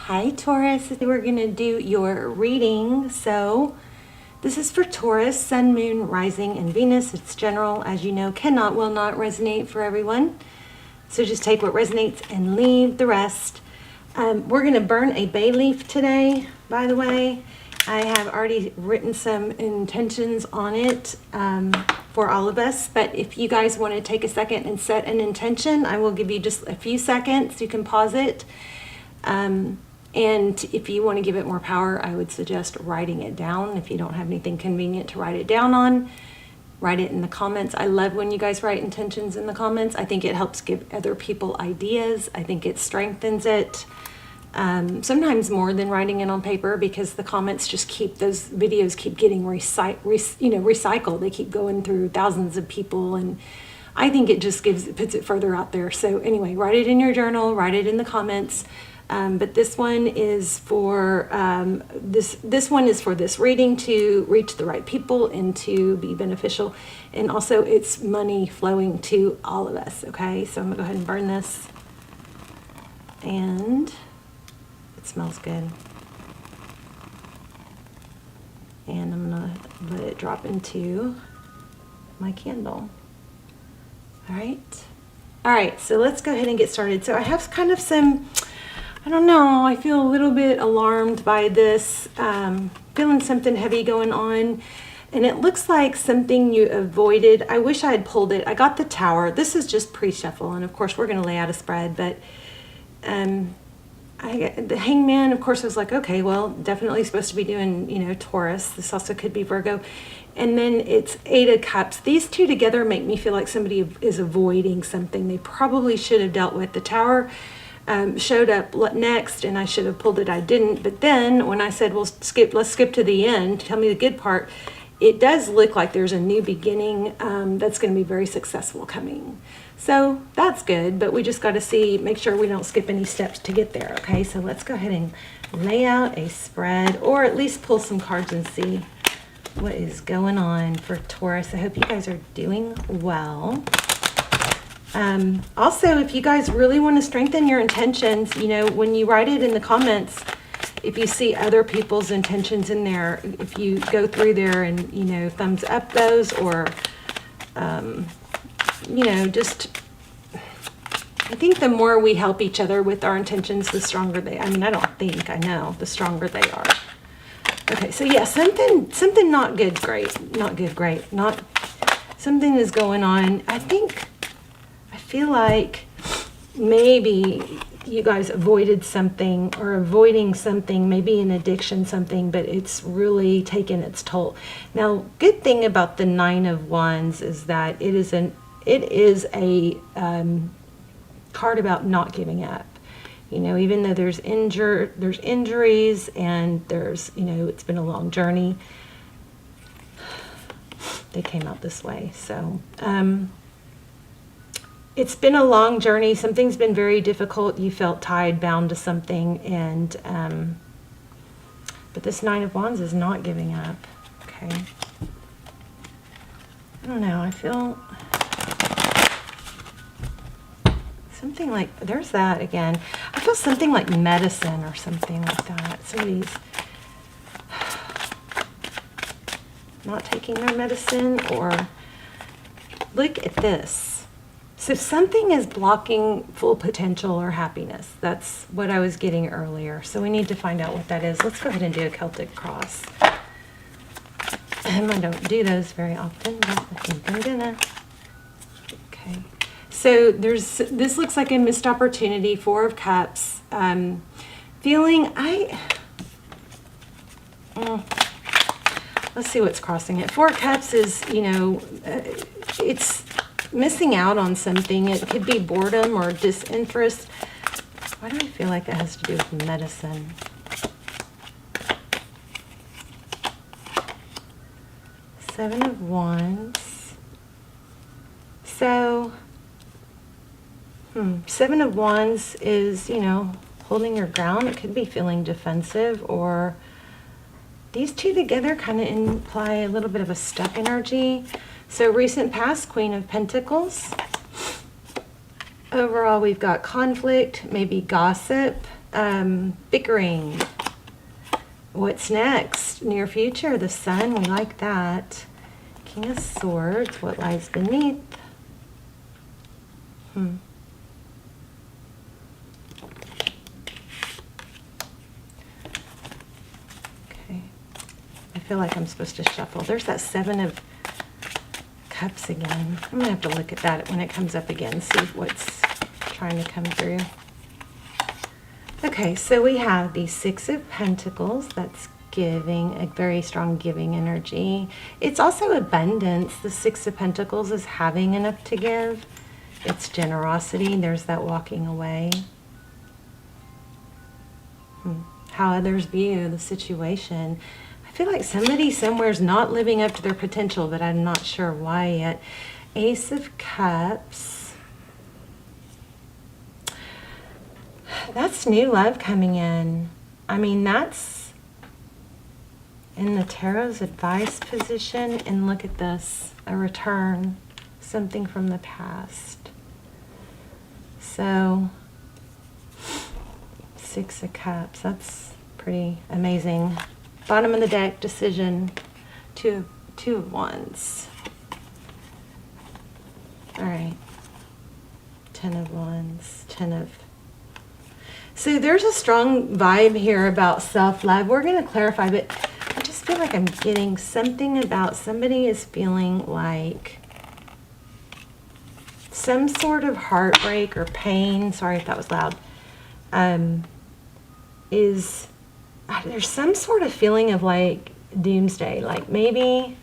Hi Taurus, we're going to do your reading. So this is for Taurus, Sun, Moon, Rising, and Venus. It's general, as you know, will not resonate for everyone. So just take what resonates and leave the rest. We're going to burn a bay leaf today, by the way. I have already written some intentions on it for all of us. But if you guys want to take a second and set an intention, I will give you just a few seconds. You can pause it. And if you want to give it more power, I would suggest writing it down. If you don't have anything convenient to write it down on, write it in the comments. I love when you guys write intentions in the comments. I think it helps give other people ideas. I think it strengthens it. Sometimes more than writing it on paper, because the comments just keep, those videos keep getting recycled. They keep going through thousands of people, and I think it just puts it further out there. So anyway, write it in your journal, write it in the comments. But this one is for this one is for this reading to reach the right people and to be beneficial, and also it's money flowing to all of us. Okay, so I'm gonna go ahead and burn this, and it smells good, and I'm gonna let it drop into my candle. All right, so let's go ahead and get started. So I have kind of some, I don't know, I feel a little bit alarmed by this, feeling something heavy going on, and it looks like something you avoided. I wish I had pulled it. I got the Tower. This is just pre-shuffle, and of course we're going to lay out a spread, but the Hangman, of course, I was like, okay, well, definitely supposed to be doing, Taurus. This also could be Virgo. And then it's 8 of Cups. These two together make me feel like somebody is avoiding something they probably should have dealt with. The Tower showed up next, and I should have pulled it. I didn't. But then when I said, well, let's skip to the end, tell me the good part, it does look like there's a new beginning that's going to be very successful coming. So that's good, but we just got to make sure we don't skip any steps to get there. Okay, so let's go ahead and lay out a spread, or at least pull some cards and see what is going on for Taurus. I hope you guys are doing well. Also, if you guys really want to strengthen your intentions, when you write it in the comments, if you see other people's intentions in there, if you go through there and, thumbs up those, or, I think the more we help each other with our intentions, the stronger I know, the stronger they are. Okay, so yeah, something not good, great, something is going on. I feel like maybe you guys avoided something, or avoiding something, maybe an addiction, something, but it's really taken its toll. Now, good thing about the 9 of Wands is that it is a card about not giving up. Even though there's injuries, and there's, it's been a long journey, they came out this way. So, it's been a long journey. Something's been very difficult. You felt tied, bound to something, and but this 9 of Wands is not giving up. Okay. I don't know. I feel something like, there's that again. I feel something like medicine or something like that. Somebody's not taking their medicine, or look at this. So something is blocking full potential or happiness. That's what I was getting earlier. So we need to find out what that is. Let's go ahead and do a Celtic cross. I don't do those very often, but I think I'm gonna. Okay. So this looks like a missed opportunity, 4 of Cups. Let's see what's crossing it. 4 of Cups is, it's missing out on something. It could be boredom or disinterest. Why do I feel like that has to do with medicine? Seven of Wands. So, 7 of Wands is, holding your ground. It could be feeling defensive, or these two together kind of imply a little bit of a stuck energy. So recent past, Queen of Pentacles. Overall, we've got conflict, maybe gossip, Bickering. What's next? Near future, the sun, we like that. King of Swords, what lies beneath? Okay. I feel like I'm supposed to shuffle. There's that Seven of Cups again. I'm going to have to look at that when it comes up again, see what's trying to come through. Okay, so we have the Six of Pentacles. That's giving, a very strong giving energy. It's also abundance. The Six of Pentacles is having enough to give. It's generosity. There's that walking away. How others view the situation. I feel like somebody somewhere is not living up to their potential, but I'm not sure why yet. Ace of Cups. That's new love coming in. I mean, that's in the Tarot's advice position. And look at this, a return, something from the past. So, Six of Cups, that's pretty amazing. Bottom of the deck, decision, two of Wands. All right, 10 of Wands, 10 of... So there's a strong vibe here about self-love. We're going to clarify, but I just feel like I'm getting something about somebody is feeling like some sort of heartbreak or pain. Sorry if that was loud. There's some sort of feeling of like doomsday, like maybe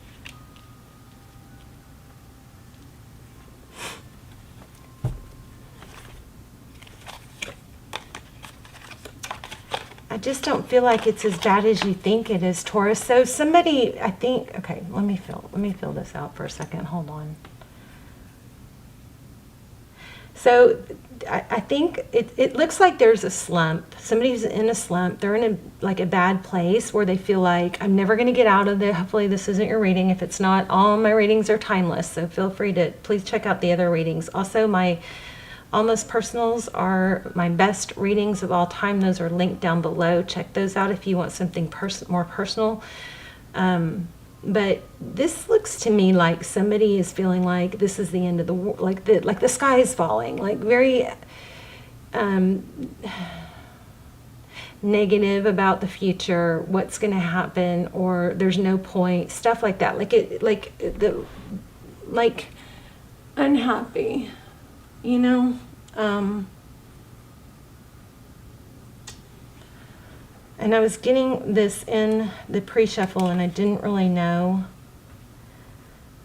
I just don't feel like it's as bad as you think it is, Taurus. So somebody, I think, okay, let me fill this out for a second. Hold on. So I think it looks like there's a slump. Somebody's in a slump. They're in a bad place where they feel like, I'm never going to get out of it. Hopefully this isn't your reading. If it's not, all my readings are timeless. So feel free to please check out the other readings. Also, my Almost Personals are my best readings of all time. Those are linked down below. Check those out if you want something more personal. But this looks to me like somebody is feeling like this is the end of the world, like the sky is falling, like very negative about the future, what's going to happen, or there's no point, stuff like that, like unhappy, you know. And I was getting this in the pre-shuffle and I didn't really know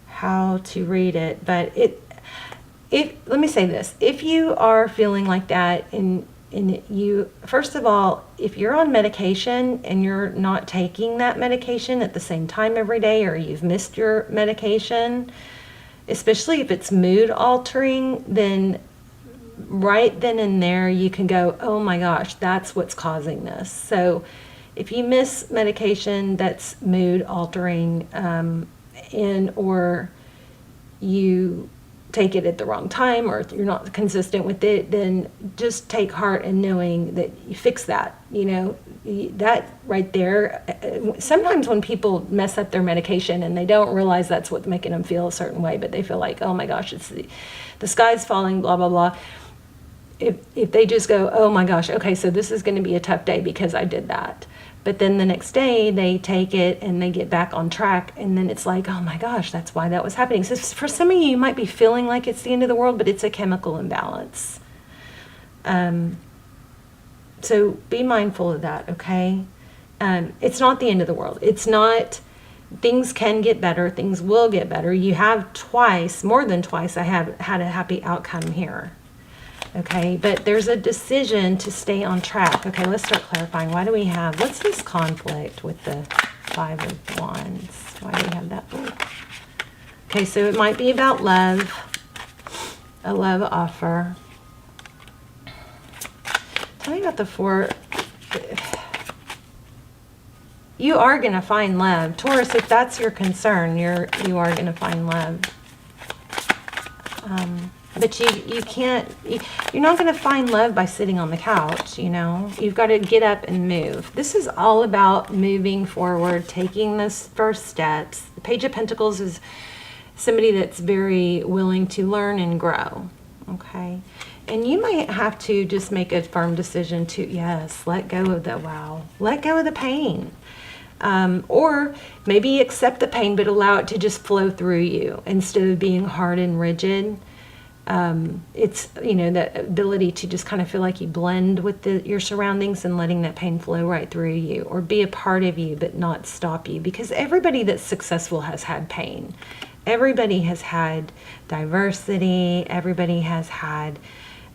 how to read it, but let me say this, if you are feeling like that and you, first of all, if you're on medication and you're not taking that medication at the same time every day, or you've missed your medication, especially if it's mood altering, then right then and there you can go, oh my gosh, that's what's causing this. So if you miss medication that's mood altering, or you take it at the wrong time, or you're not consistent with it, then just take heart in knowing that you fix that. You know, that right there. Sometimes when people mess up their medication and they don't realize that's what's making them feel a certain way, but they feel like, oh my gosh, it's the sky's falling, blah blah blah. If they just go, oh my gosh, okay, so this is going to be a tough day because I did that. But then the next day they take it and they get back on track, and then it's like, oh my gosh, that's why that was happening. So for some of you, you might be feeling like it's the end of the world, but it's a chemical imbalance. So be mindful of that, okay? It's not the end of the world. It's not, things can get better, things will get better. You have twice, more than twice, I have had a happy outcome here. Okay, but there's a decision to stay on track. Okay, let's start clarifying. Why do we have, what's this conflict with the Five of Wands? Why do we have that? Ooh. Okay, so it might be about love, a love offer. Tell me about the Four. You are going to find love. Taurus, if that's your concern, you are going to find love. But you can't, you're not going to find love by sitting on the couch, you know. You've got to get up and move. This is all about moving forward, taking those first steps. The Page of Pentacles is somebody that's very willing to learn and grow, okay? And you might have to just make a firm decision to, yes, let go of the let go of the pain. Or maybe accept the pain, but allow it to just flow through you instead of being hard and rigid. It's, you know, that ability to just kind of feel like you blend with your surroundings and letting that pain flow right through you, or be a part of you but not stop you, because everybody that's successful has had pain. Everybody has had diversity. Everybody has had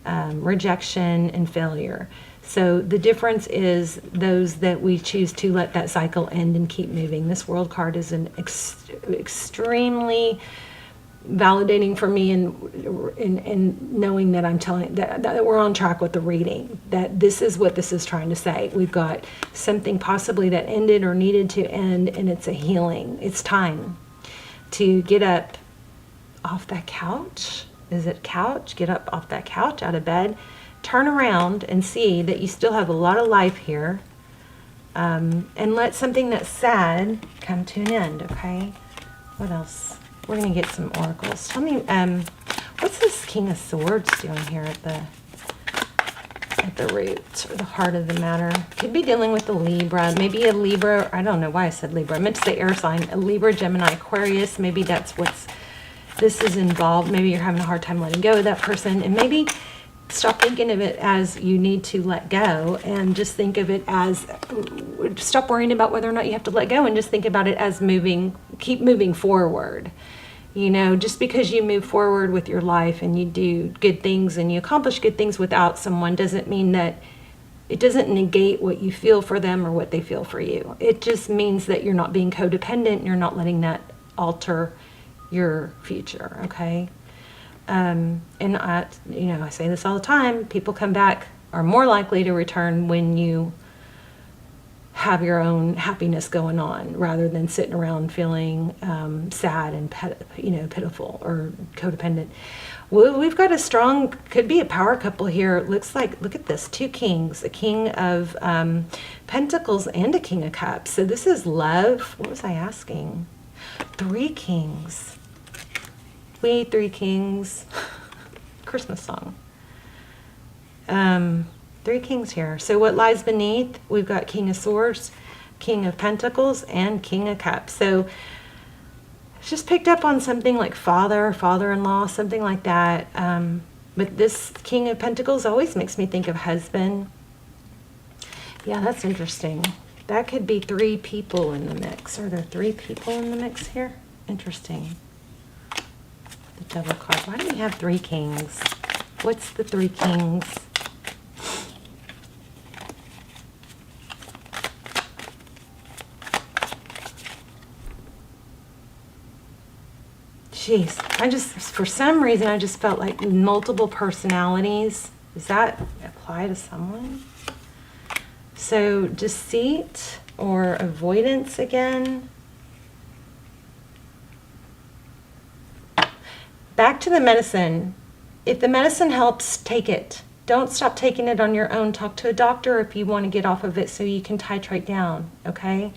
rejection and failure. So the difference is those that we choose to let that cycle end and keep moving. This World card is an extremely validating for me, and knowing that I'm telling that we're on track with the reading, that this is what this is trying to say. We've got something possibly that ended or needed to end, and it's a healing. It's time to get up off that couch. Is it couch? Get up off that couch, out of bed, turn around and see that you still have a lot of life here, and let something that's sad come to an end, okay? What else? We're going to get some oracles. Tell me, what's this King of Swords doing here at the root, or the heart of the matter? Could be dealing with a Libra, maybe a Libra. I don't know why I said Libra. I meant to say air sign. A Libra, Gemini, Aquarius. Maybe that's this is involved. Maybe you're having a hard time letting go of that person, and maybe stop thinking of it as you need to let go, and just think of it as, stop worrying about whether or not you have to let go, and just think about it as keep moving forward. You know, just because you move forward with your life and you do good things and you accomplish good things without someone doesn't mean that, it doesn't negate what you feel for them or what they feel for you. It just means that you're not being codependent and you're not letting that alter your future, okay? And I say this all the time, people come back, are more likely to return when you have your own happiness going on, rather than sitting around feeling sad and pitiful or codependent. Well, we've got a strong, could be a power couple here. It looks like, look at this, 2 kings, a king of pentacles and a king of cups. So this is love. What was I asking? 3 kings. We 3 kings. Christmas song. 3 kings here. So what lies beneath? We've got King of Swords, King of Pentacles, and King of Cups. So it's just picked up on something like father-in-law, something like that. But this King of Pentacles always makes me think of husband. Yeah, that's interesting. That could be 3 people in the mix. Are there 3 people in the mix here? Interesting. The double card. Why do we have 3 kings? What's the 3 kings? Jeez, for some reason, I just felt like multiple personalities. Does that apply to someone? So deceit or avoidance again. Back to the medicine. If the medicine helps, take it. Don't stop taking it on your own. Talk to a doctor if you want to get off of it so you can titrate down, okay?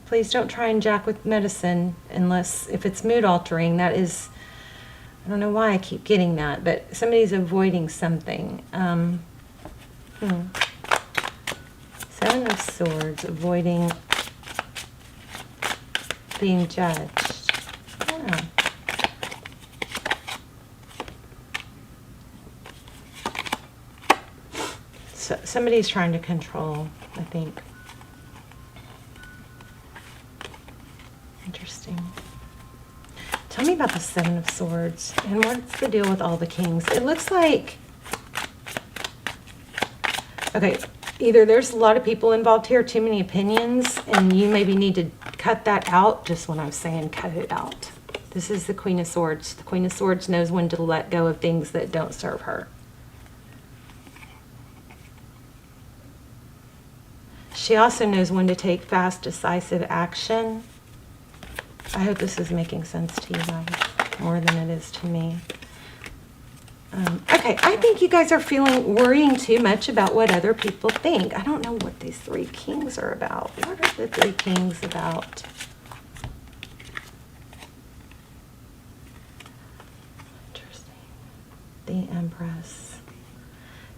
Please don't try and jack with medicine unless, if it's mood altering, that is, I don't know why I keep getting that, but somebody's avoiding something. 7 of Swords, avoiding being judged. Yeah. So somebody's trying to control, I think. Interesting. Tell me about the 7 of Swords and what's the deal with all the kings? It looks like, okay, either there's a lot of people involved here, too many opinions, and you maybe need to cut that out. Just when I was saying cut it out. This is the Queen of Swords. The Queen of Swords knows when to let go of things that don't serve her. She also knows when to take fast, decisive action. I hope this is making sense to you guys. more than it is to me. Okay, I think you guys are worrying too much about what other people think. I don't know what these 3 kings are about. What are the 3 kings about? Interesting. The Empress.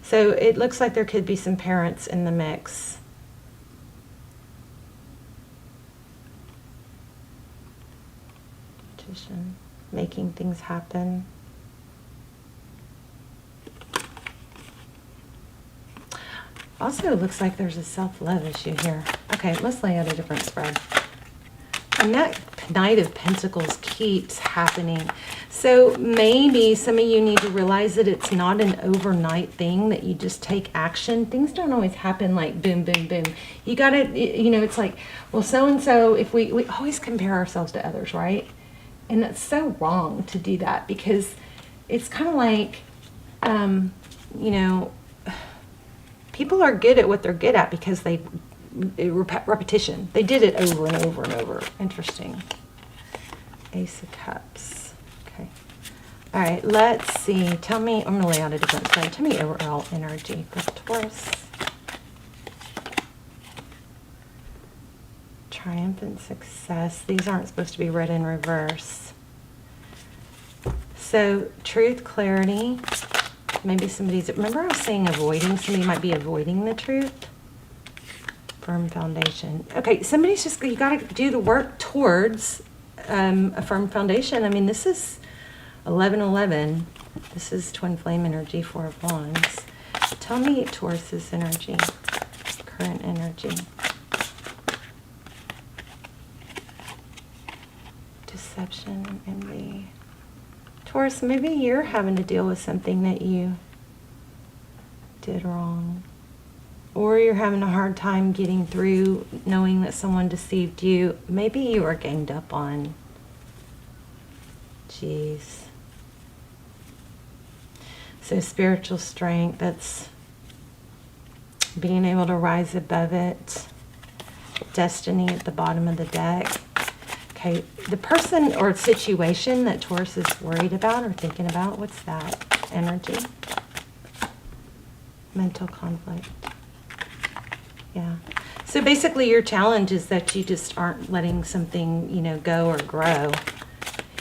So it looks like there could be some parents in the mix. Magician. Making things happen. Also, it looks like there's a self-love issue here. Okay, let's lay out a different spread. And that Knight of Pentacles keeps happening. So maybe some of you need to realize that it's not an overnight thing, that you just take action. Things don't always happen like boom, boom, boom. You gotta, you know, it's like, well, so-and-so, if we always compare ourselves to others, right? And that's so wrong to do that, because it's kind of like, you know, people are good at what they're good at because repetition. They did it over and over and over. Interesting. Ace of Cups. Okay. All right, let's see. Tell me, I'm going to lay out a different side. Tell me overall energy for Taurus. Triumphant success. These aren't supposed to be read in reverse. So, truth, clarity. Maybe somebody's, remember I was saying avoiding, somebody might be avoiding the truth. Firm foundation. Okay, somebody's just, you got to do the work towards a firm foundation. I mean, this is 11-11. This is twin flame energy, 4 of Wands. Tell me Taurus's energy, current energy. Deception and envy. Taurus, maybe you're having to deal with something that you did wrong. Or you're having a hard time getting through knowing that someone deceived you. Maybe you were ganged up on. Jeez. So spiritual strength, that's being able to rise above it. Destiny at the bottom of the deck. Okay, the person or situation that Taurus is worried about or thinking about, what's that? Energy. Mental conflict. Yeah. So basically your challenge is that you just aren't letting something, you know, go or grow.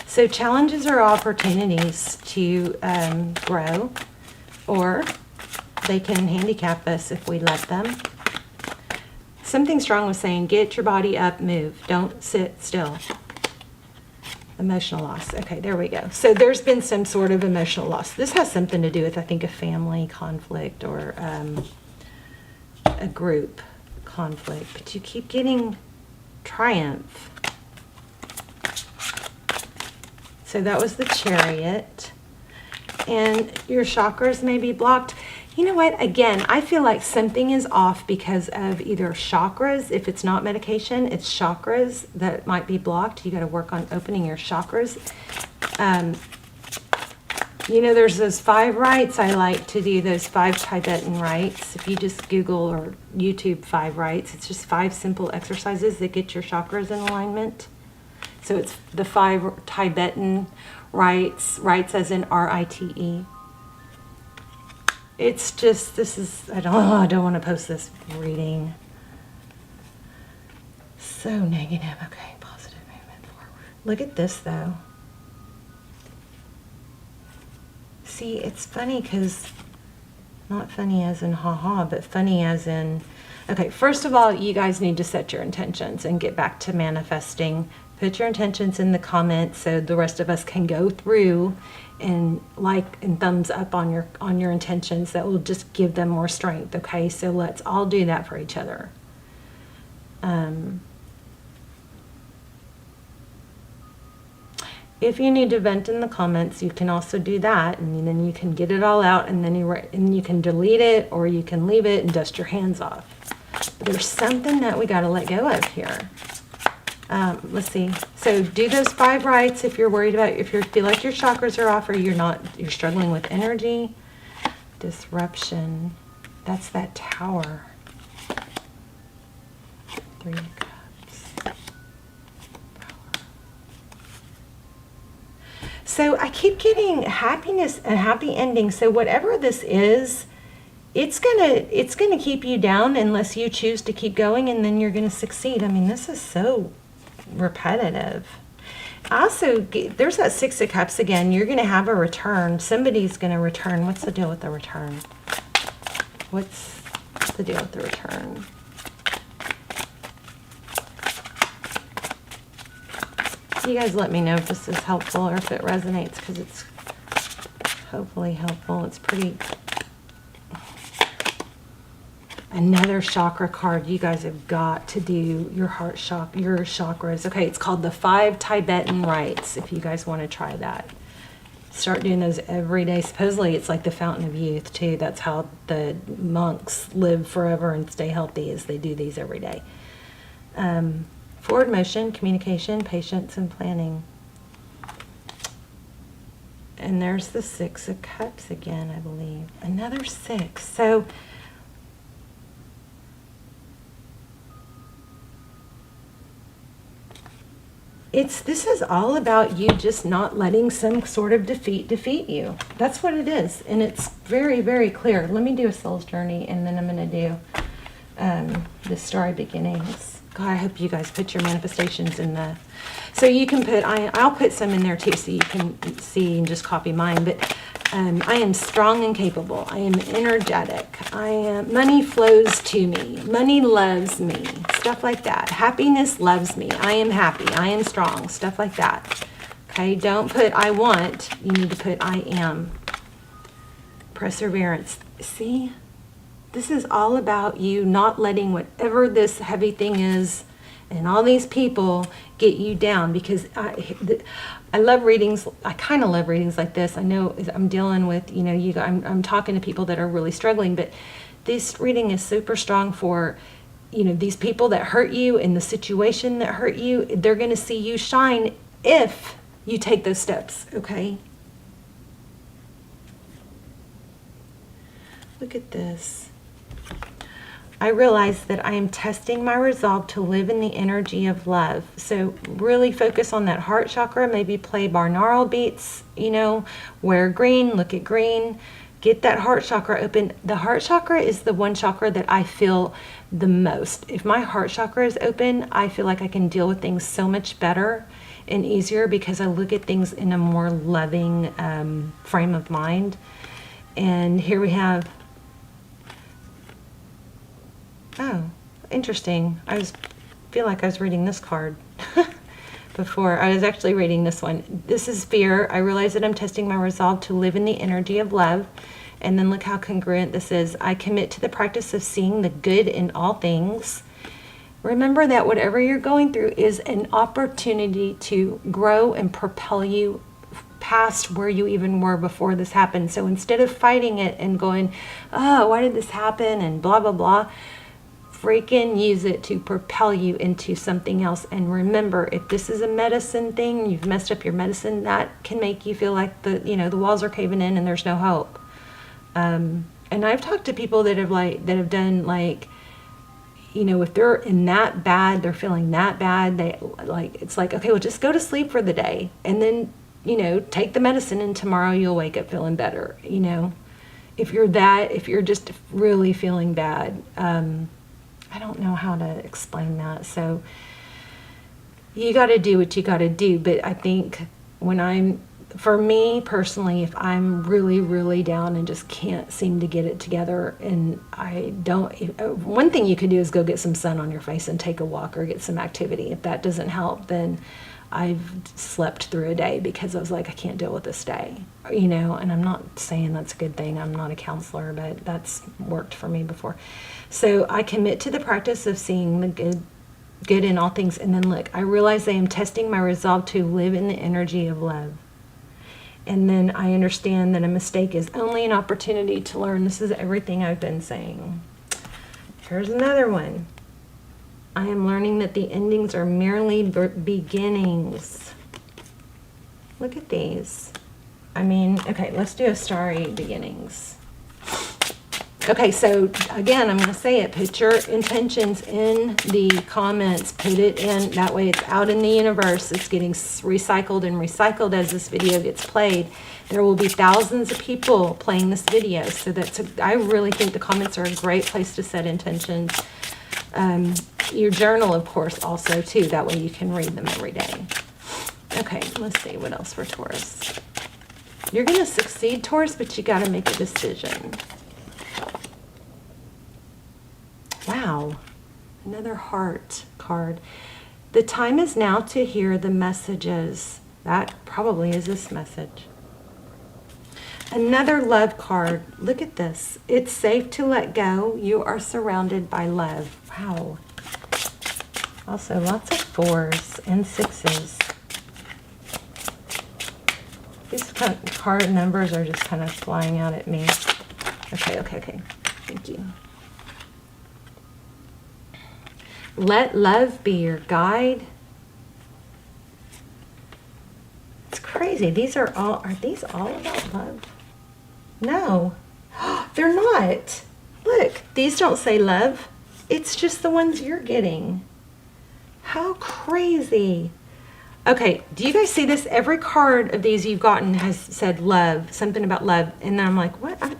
So challenges are opportunities to grow, or they can handicap us if we let them. Something strong was saying, get your body up, move. Don't sit still. Emotional loss. Okay, there we go. So there's been some sort of emotional loss. This has something to do with, I think, a family conflict or a group conflict. But you keep getting triumph. So that was the Chariot. And your chakras may be blocked. You know what? Again, I feel like something is off because of either chakras. If it's not medication, it's chakras that might be blocked. You got to work on opening your chakras. You know, there's those 5 rites. I like to do those 5 Tibetan rites. If you just Google or YouTube 5 rites, it's just 5 simple exercises that get your chakras in alignment. So it's the 5 Tibetan rites as in R-I-T-E. It's just, this is, I don't want to post this reading. So negative. Okay, positive movement forward. Look at this though. See, it's funny because, not funny as in haha, but funny as in, okay, first of all, you guys need to set your intentions and get back to manifesting. Put your intentions in the comments so the rest of us can go through and like and thumbs up on your intentions. That will just give them more strength. Okay, so let's all do that for each other. If you need to vent in the comments, you can also do that, and then you can get it all out, and then you can delete it, or you can leave it and dust your hands off. But there's something that we got to let go of here. Let's see. So do those 5 rites if you're worried about, if you feel like your chakras are off or you're struggling with energy. Disruption. That's that Tower. 3 of Cups. So I keep getting happiness and happy ending. So whatever this is, it's gonna keep you down unless you choose to keep going, and then you're gonna succeed. I mean, this is so repetitive. Also, there's that Six of Cups again. You're gonna have a return. Somebody's gonna return. What's the deal with the return? What's the deal with the return? You guys let me know if this is helpful or if it resonates, because it's hopefully helpful. It's pretty... Another chakra card. You guys have got to do your heart chakra, your chakras. Okay, it's called the 5 Tibetan Rites, if you guys want to try that. Start doing those every day. Supposedly it's like the fountain of youth too. That's how the monks live forever and stay healthy, is they do these every day. Forward motion, communication, patience, and planning. And there's the 6 of Cups again, I believe. Another 6. So this is all about you just not letting some sort of defeat you. That's what it is. And it's very, very clear. Let me do a soul's journey, and then I'm going to do the story beginnings. God, I hope you guys put your manifestations in the... So you can put... I'll put some in there too, so you can see and just copy mine. But I am strong and capable. I am energetic. Money flows to me. Money loves me. Stuff like that. Happiness loves me. I am happy. I am strong. Stuff like that. Okay, don't put I want. You need to put I am. Perseverance. See? This is all about you not letting whatever this heavy thing is and all these people get you down, because I love readings. I kind of love readings like this. I know I'm dealing with, you know, I'm talking to people that are really struggling, but this reading is super strong for, you know, these people that hurt you in the situation that hurt you. They're going to see you shine if you take those steps, okay? Look at this. I realize that I am testing my resolve to live in the energy of love. So really focus on that heart chakra. Maybe play binaural beats, you know, wear green, look at green. Get that heart chakra open. The heart chakra is the one chakra that I feel the most. If my heart chakra is open, I feel like I can deal with things so much better and easier, because I look at things in a more loving frame of mind. And here we have... Oh, interesting. Feel like I was reading this card before. I was actually reading this one. This is fear. I realize that I'm testing my resolve to live in the energy of love. And then look how congruent this is. I commit to the practice of seeing the good in all things. Remember that whatever you're going through is an opportunity to grow and propel you past where you even were before this happened. So instead of fighting it and going, oh, why did this happen, and blah, blah, blah, freaking use it to propel you into something else. And remember, if this is a medicine thing, you've messed up your medicine, that can make you feel like the walls are caving in and there's no hope. And I've talked to people that have done, like, you know, if they're in that bad, they're feeling that bad, it's like, okay, well, just go to sleep for the day, and then, you know, take the medicine, and tomorrow you'll wake up feeling better. You know, if you're just really feeling bad, I don't know how to explain that. So you got to do what you got to do. But I think for me personally, if I'm really, really down and just can't seem to get it together, and one thing you could do is go get some sun on your face and take a walk or get some activity. If that doesn't help, then I've slept through a day because I was like, I can't deal with this day, you know. And I'm not saying that's a good thing. I'm not a counselor, but that's worked for me before. So I commit to the practice of seeing the good in all things. And then look, I realize I am testing my resolve to live in the energy of love. And then I understand that a mistake is only an opportunity to learn. This is everything I've been saying. Here's another one. I am learning that the endings are merely beginnings. Look at these. I mean, okay, let's do a starry beginnings. Okay, so again, I'm going to say it. Put your intentions in the comments. Put it in. That way it's out in the universe. It's getting recycled and recycled as this video gets played. There will be thousands of people playing this video. So I really think the comments are a great place to set intentions. Your journal, of course, also, too. That way you can read them every day. Okay, let's see what else for Taurus. You're going to succeed, Taurus, but you got to make a decision. Wow, another heart card. The time is now to hear the messages. That probably is this message. Another love card. Look at this. It's safe to let go. You are surrounded by love. Wow. Also, lots of 4s and 6s. These card numbers are just kind of flying out at me. Okay. Thank you. Let love be your guide. It's crazy. These are these all about love? No, they're not. Look, these don't say love. It's just the ones you're getting. How crazy. Okay, do you guys see this? Every card of these you've gotten has said love, something about love. And then I'm like, what?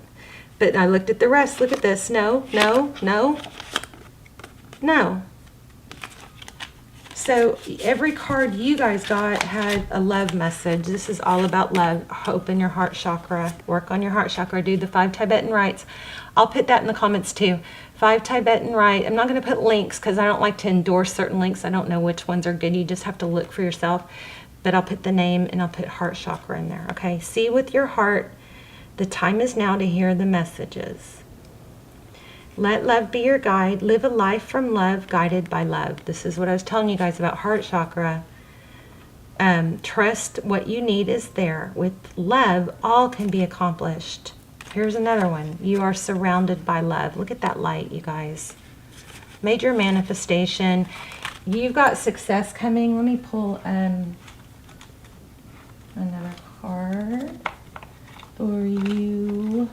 But I looked at the rest. Look at this. No. So every card you guys got had a love message. This is all about love. Open your heart chakra. Work on your heart chakra. Do the 5 Tibetan rites. I'll put that in the comments too. 5 Tibetan rite. I'm not going to put links because I don't like to endorse certain links. I don't know which ones are good. You just have to look for yourself. But I'll put the name and I'll put heart chakra in there. Okay. See with your heart. The time is now to hear the messages. Let love be your guide. Live a life from love, guided by love. This is what I was telling you guys about heart chakra. Trust what you need is there. With love, all can be accomplished. Here's another one. You are surrounded by love. Look at that light, you guys. Major manifestation. You've got success coming. Let me pull another card for you.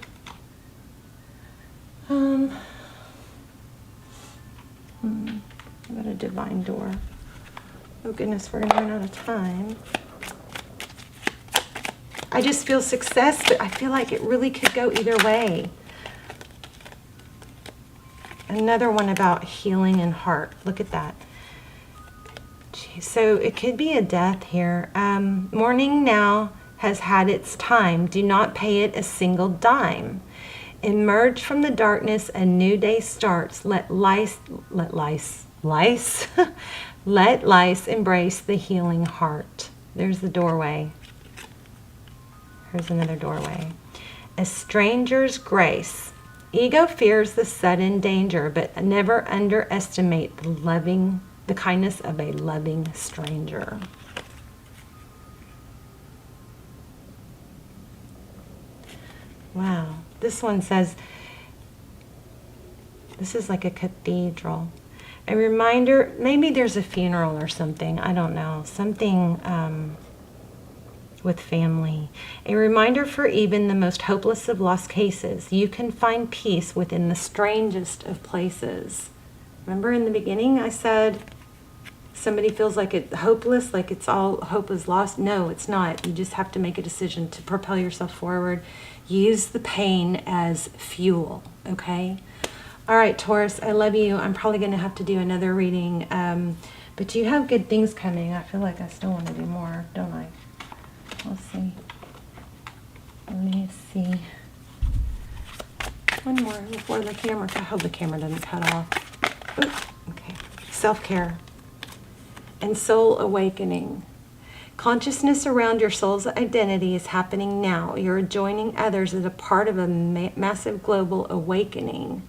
I got a divine door. Oh goodness, we're gonna run out of time. I just feel success, but I feel like it really could go either way. Another one about healing and heart. Look at that. Jeez, so it could be a death here. Mourning now has had its time. Do not pay it a single dime. Emerge from the darkness, a new day starts. Let lice embrace the healing heart. There's the doorway. Here's another doorway. A stranger's grace. Ego fears the sudden danger, but never underestimate the kindness of a loving stranger. Wow. This one says, this is like a cathedral. A reminder, maybe there's a funeral or something. I don't know. Something with family. A reminder for even the most hopeless of lost cases. You can find peace within the strangest of places. Remember in the beginning I said somebody feels like it's hopeless, like it's all hope is lost. No, it's not. You just have to make a decision to propel yourself forward. Use the pain as fuel, okay? All right, Taurus, I love you. I'm probably going to have to do another reading, but you have good things coming. I feel like I still want to do more, don't I? Let's see. Let me see. One more before the camera. I hope the camera doesn't cut off. Ooh, okay. Self-care and soul awakening. Consciousness around your soul's identity is happening now. You're joining others as a part of a massive global awakening.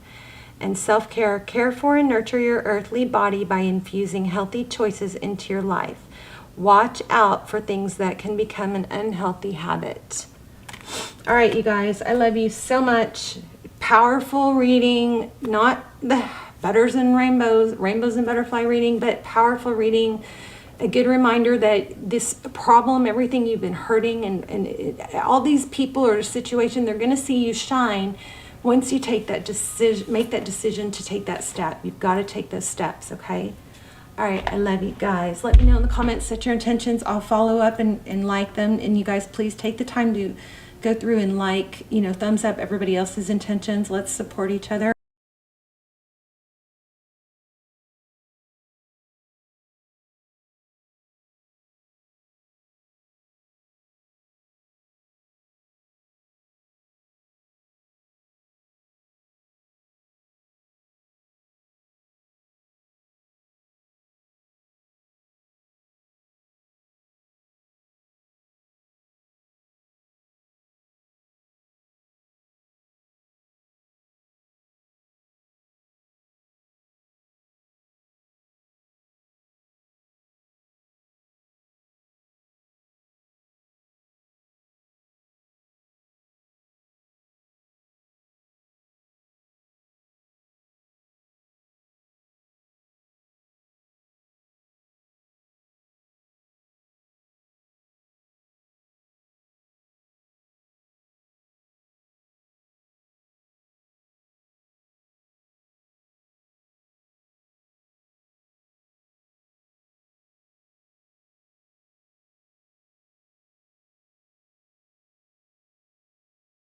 And self-care, care for and nurture your earthly body by infusing healthy choices into your life. Watch out for things that can become an unhealthy habit. All right, you guys, I love you so much. Powerful reading, not the butters and rainbows and butterfly reading, but powerful reading. A good reminder that this problem, everything you've been hurting, and all these people or situation, they're going to see you shine once you take that decision, make that decision to take that step, you've got to take those steps, okay? All right, I love you guys. Let me know in the comments, set your intentions. I'll follow up and like them. And you guys, please take the time to go through and like, you know, thumbs up everybody else's intentions. Let's support each other.